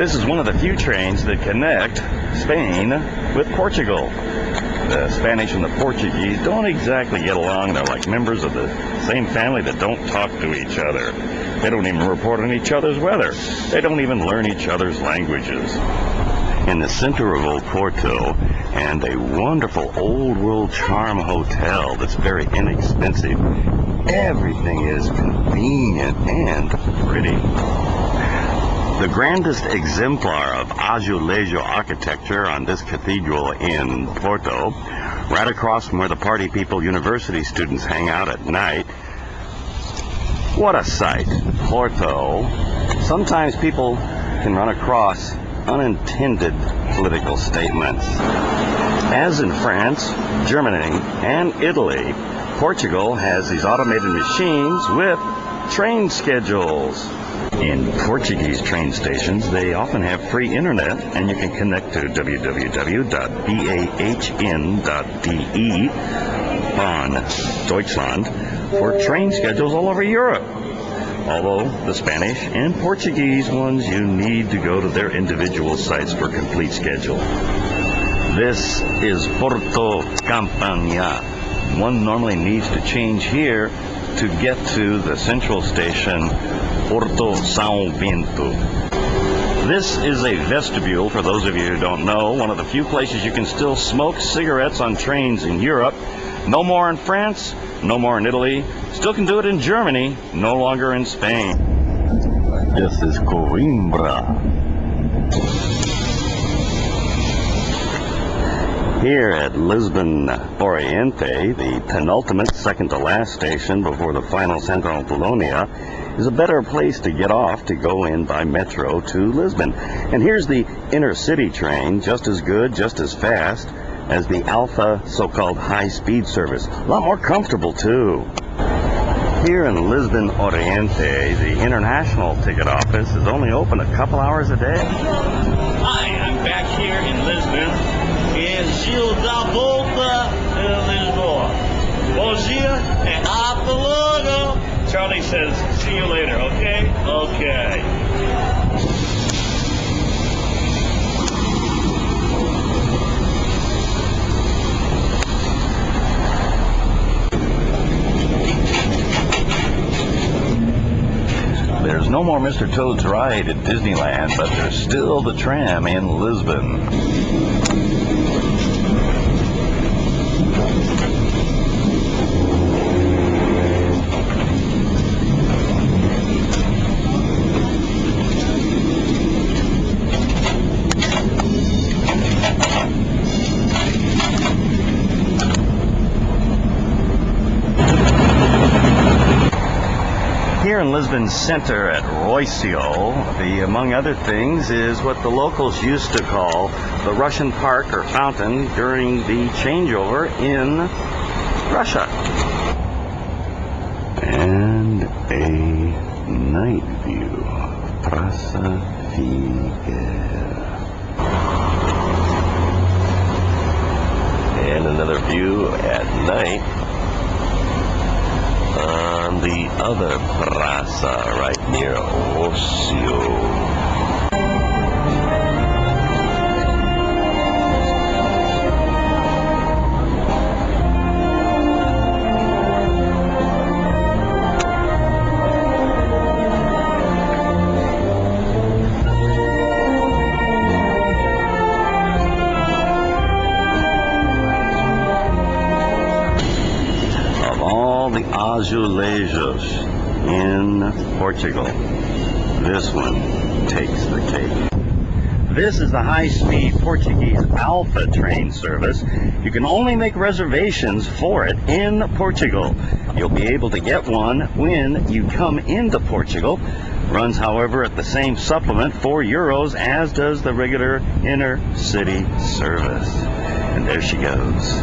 This is one of the few trains that connect Spain with Portugal. The Spanish and the Portuguese don't exactly get along. They're like members of the same family that don't talk to each other. They don't even report on each other's weather. They don't even learn each other's languages. In the center of Oporto, and a wonderful old world charm hotel that's very inexpensive. Everything is convenient and pretty. The grandest exemplar of azulejo architecture on this cathedral in Porto, right across from where the party people university students hang out at night. What a sight. Porto. Sometimes people can run across unintended political statements. As in France, Germany, and Italy, Portugal has these automated machines with train schedules. In Portuguese train stations, they often have free internet, and you can connect to www.bahn.de on Deutschland for train schedules all over Europe. Although the Spanish and Portuguese ones, you need to go to their individual sites for complete schedule. This is Porto Campania. One normally needs to change here to get to the central station, Porto São Bento. This is a vestibule, for those of you who don't know, one of the few places you can still smoke cigarettes on trains in Europe. No more in France, no more in Italy. Still can do it in Germany, no longer in Spain. This is Coimbra. Here at Lisbon Oriente, the penultimate, second to last station before the final Central Polonia, is a better place to get off to go in by metro to Lisbon. And here's the intercity train, just as good, just as fast as the Alpha so-called high-speed service. A lot more comfortable, too. Here in Lisbon Oriente, the international ticket office is only open a couple hours a day. Hi, I'm back here in Lisbon, in Gil da Volta, Lisboa. Bom dia, and hasta luego. Charlie says, see you later, okay? Okay. There's no more Mr. Toad's Ride at Disneyland, but there's still the tram in Lisbon. Here in Lisbon Center at Rocio, among other things, is what the locals used to call the Russian Park or Fountain during the changeover in Russia. And a night view, Praça Figueira. And another view at night on the other praça right near Rocio. Azulejos in Portugal, this one takes the cake. This is the high-speed Portuguese Alpha train service. You can only make reservations for it in Portugal. You'll be able to get one when you come into Portugal. Runs, however, at the same supplement, €4, as does the regular inner-city service. And there she goes.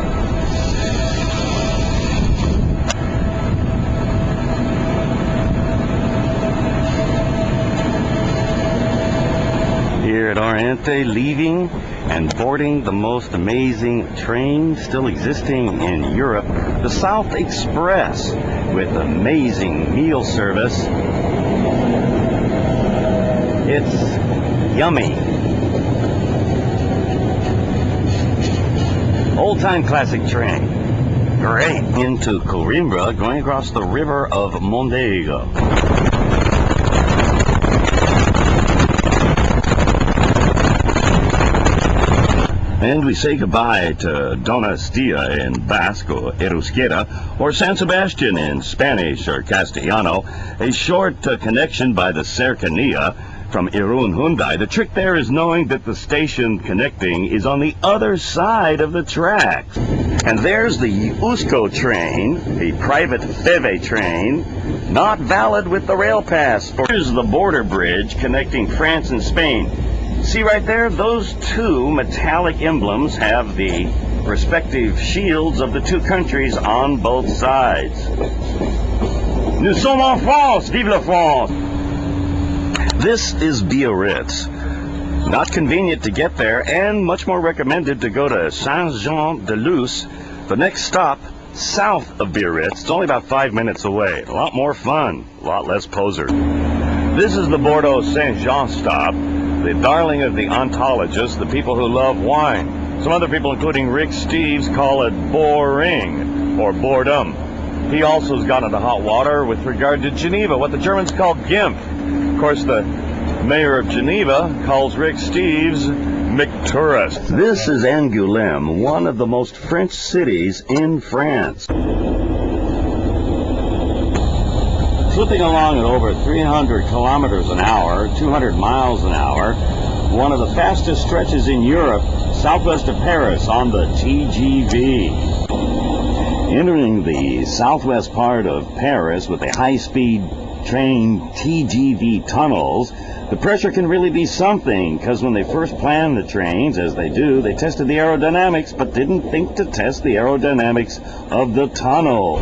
Here at Oriente, leaving and boarding the most amazing train still existing in Europe, the South Express, with amazing meal service. It's yummy. Old-time classic train. Great. Into Coimbra, going across the river of Mondego. And we say goodbye to Donostia in Basque or Erusquera, or San Sebastian in Spanish or Castellano. A short connection by the Cercanía from Irun Hyundai. The trick there is knowing that the station connecting is on the other side of the tracks. And there's the Usco train, the private Feve train, not valid with the rail pass. Here's the border bridge connecting France and Spain. See right there, those two metallic emblems have the respective shields of the two countries on both sides. Nous sommes en France! Vive la France! This is Biarritz. Not convenient to get there, and much more recommended to go to Saint-Jean-de-Luz, the next stop south of Biarritz. It's only about 5 minutes away. A lot more fun, a lot less poser. This is the Bordeaux Saint-Jean stop, the darling of the ontologists, the people who love wine. Some other people, including Rick Steves, call it boring or boredom. He also has gone into hot water with regard to Geneva, what the Germans call GIMP. Of course, the mayor of Geneva calls Rick Steves McTourist. This is Angoulême, one of the most French cities in France. Flipping along at over 300 kilometers an hour, 200 miles an hour, one of the fastest stretches in Europe, southwest of Paris on the TGV. Entering the southwest part of Paris with the high-speed train TGV tunnels, the pressure can really be something, because when they first planned the trains, as they do, they tested the aerodynamics, but didn't think to test the aerodynamics of the tunnel.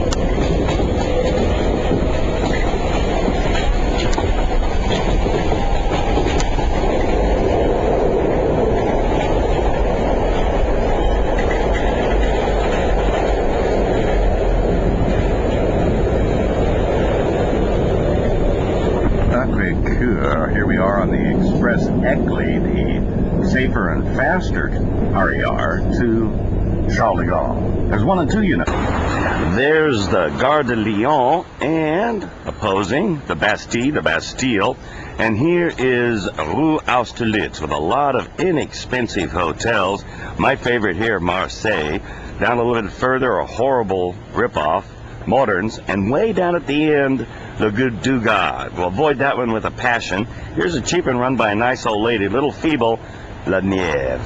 Here we are on the Express Eclé, the safer and faster RER to Charles de Gaulle. There's one and two, you know. There's the Gare de Lyon, and opposing the Bastille, and here is Rue Austerlitz with a lot of inexpensive hotels. My favorite here, Marseille. Down a little bit further, a horrible ripoff, Moderns, and way down at the end, Le Good du Gard. We'll avoid that one with a passion. Here's a cheap one run by a nice old lady, little feeble, La Nieve.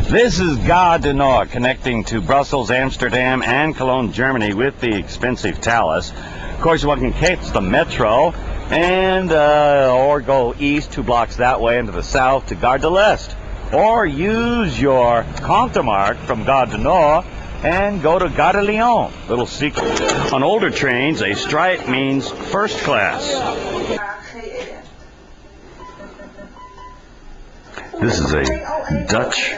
This is Gare du Nord, connecting to Brussels, Amsterdam, and Cologne, Germany, with the expensive Thalys. Of course, one can catch the metro, and or go east 2 blocks that way into the south to Gare de l'Est. Or use your Compte-Mark from Gare du Nord and go to Gare de Lyon. Little secret. On older trains, a stripe means first class. This is a Dutch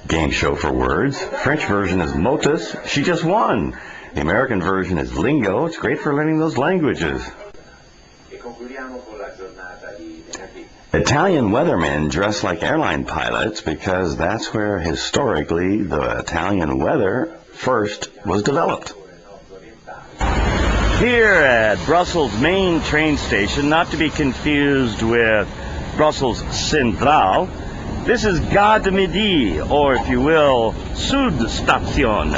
game show for words. French version is Motus. She just won. The American version is Lingo. It's great for learning those languages. Italian weathermen dress like airline pilots because that's where historically the Italian weather first was developed. Here at Brussels main train station, not to be confused with Brussels Central, this is Gare de Midi, or if you will, Sud Station.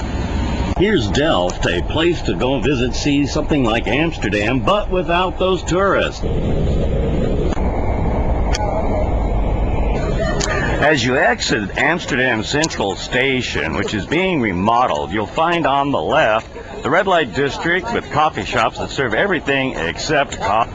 Here's Delft, a place to go visit, see something like Amsterdam, but without those tourists. As you exit Amsterdam Central Station, which is being remodeled, you'll find on the left the red light district with coffee shops that serve everything except coffee.